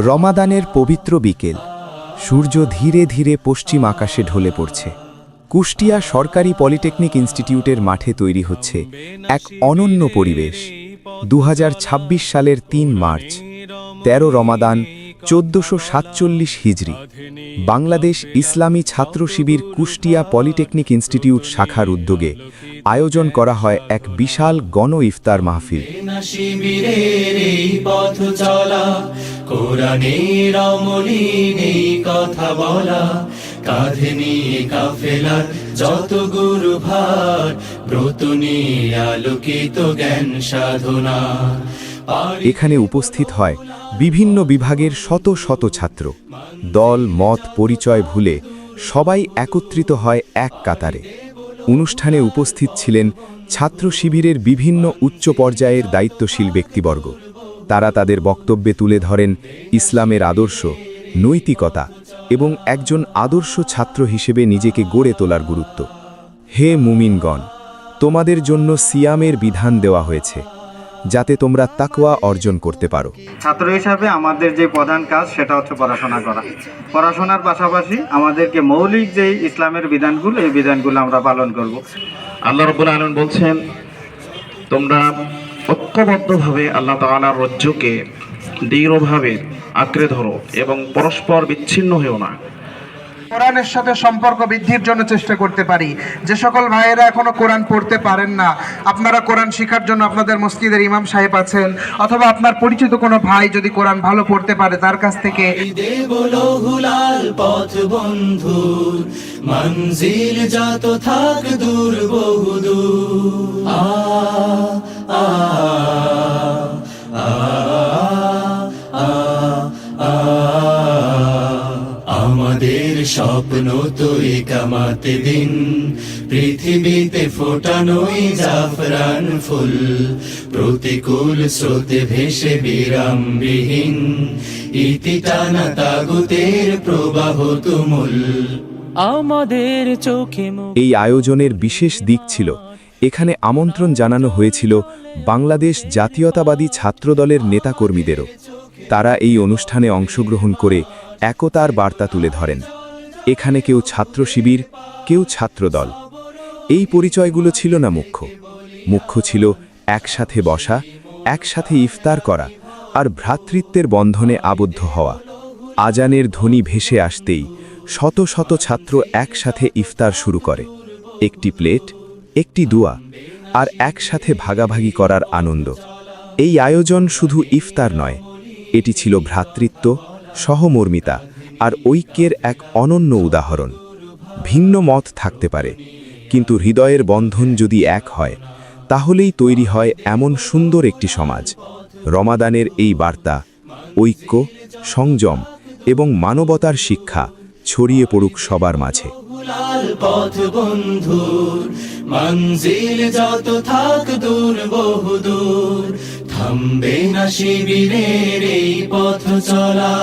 রমাদানের পবিত্র বিকেল, সূর্য ধীরে ধীরে পশ্চিম আকাশে ঢলে পড়ছে। কুষ্টিয়া সরকারি পলিটেকনিক ইনস্টিটিউটের মাঠে তৈরি হচ্ছে এক অনন্য পরিবেশ। 2026 সালের 3 মার্চ, 13 রমাদান 1447 হিজরি, বাংলাদেশ ইসলামী ছাত্র শিবির কুষ্টিয়া পলিটেকনিক ইনস্টিটিউট শাখার উদ্যোগে আয়োজন করা হয় এক বিশাল গণ ইফতার মাহফিল। কোরআনের অমলিনে কথা বলা, কাঁধে নিয়ে কাফেলার যত গুরু ভার, ব্রত নিয়ে আলোকিত জ্ঞান সাধনা। এখানে উপস্থিত হয় বিভিন্ন বিভাগের শত শত ছাত্র। দল মত পরিচয় ভুলে সবাই একত্রিত হয় এক কাতারে। অনুষ্ঠানে উপস্থিত ছিলেন ছাত্র শিবিরের বিভিন্ন উচ্চ পর্যায়ের দায়িত্বশীল ব্যক্তিবর্গ। তারা তাদের বক্তব্যে তুলে ধরেন ইসলামের আদর্শ, নৈতিকতা এবং একজন আদর্শ ছাত্র হিসেবে নিজেকে গড়ে তোলার গুরুত্ব। হে মুমিনগণ, তোমাদের জন্য সিয়ামের বিধান দেওয়া হয়েছে, যাতে তোমরা তাকওয়া অর্জন করতে পারো। ছাত্র হিসাবে আমাদের যে প্রধান কাজ সেটা হচ্ছে পড়াশোনা করা। পড়াশোনার পাশাপাশি আমাদেরকে মৌলিক যে ইসলামের বিধানগুলো, এই বিধানগুলো আমরা পালন করব। আল্লাহ রাব্বুল আলামিন বলছেন, তোমরা ঐক্যবদ্ধভাবে আল্লাহ তাআলার রজ্জুকে দৃঢ়ভাবে আঁকড়ে ধরো এবং পরস্পর বিচ্ছিন্ন হও না। কোরআনের সাথে সম্পর্ক বৃদ্ধির জন্য চেষ্টা করতে পারি। যে সকল ভাইয়েরা এখনো কোরআন পড়তে পারেন না, আপনারা কোরআন শেখার জন্য আপনাদের মসজিদের ইমাম সাহেব আছেন, অথবা আপনার পরিচিত কোনো ভাই যদি কোরআন ভালো পড়তে পারে তার কাছ থেকে দেব লহুলাল পথ বন্ধু, মঞ্জিল যত থাক দূর বহুদূর। আ আমাদের স্বপ্ন তো একামাতে দিন, পৃথিবীতে ফোটানোই জাফরান ফুল, প্রতিকূল স্রোতে ভেসে বিরামবিহীন, ইতি টানা তাগুতের প্রবাহ তুমুল। আমাদের চোখে এই আয়োজনের বিশেষ দিক ছিল, এখানে আমন্ত্রণ জানানো হয়েছিল বাংলাদেশ জাতীয়তাবাদী ছাত্রদলের নেতাকর্মীদেরও। তারা এই অনুষ্ঠানে অংশগ্রহণ করে একতার বার্তা তুলে ধরেন। এখানে কেউ ছাত্র শিবির, কেউ ছাত্রদল, এই পরিচয়গুলো ছিল না মুখ্য। মুখ্য ছিল একসাথে বসা, একসাথে ইফতার করা আর ভ্রাতৃত্বের বন্ধনে আবদ্ধ হওয়া। আজানের ধ্বনি ভেসে আসতেই শত শত ছাত্র একসাথে ইফতার শুরু করে। একটি প্লেট, একটি দোয়া আর একসাথে ভাগাভাগি করার আনন্দ। এই আয়োজন শুধু ইফতার নয়, এটি ছিল ভ্রাতৃত্ব, সহমর্মিতা আর ঐক্যের এক অনন্য উদাহরণ। ভিন্ন মত থাকতে পারে, কিন্তু হৃদয়ের বন্ধন যদি এক হয়, তাহলেই তৈরি হয় এমন সুন্দর একটি সমাজ। রমাদানের এই বার্তা, ঐক্য, সংযম এবং মানবতার শিক্ষা ছড়িয়ে পড়ুক সবার মাঝে। পথ বন্ধুর মঞ্জিল যত থাক দূর বহুদূর, থামবে না শিবিরের এই পথ চলা।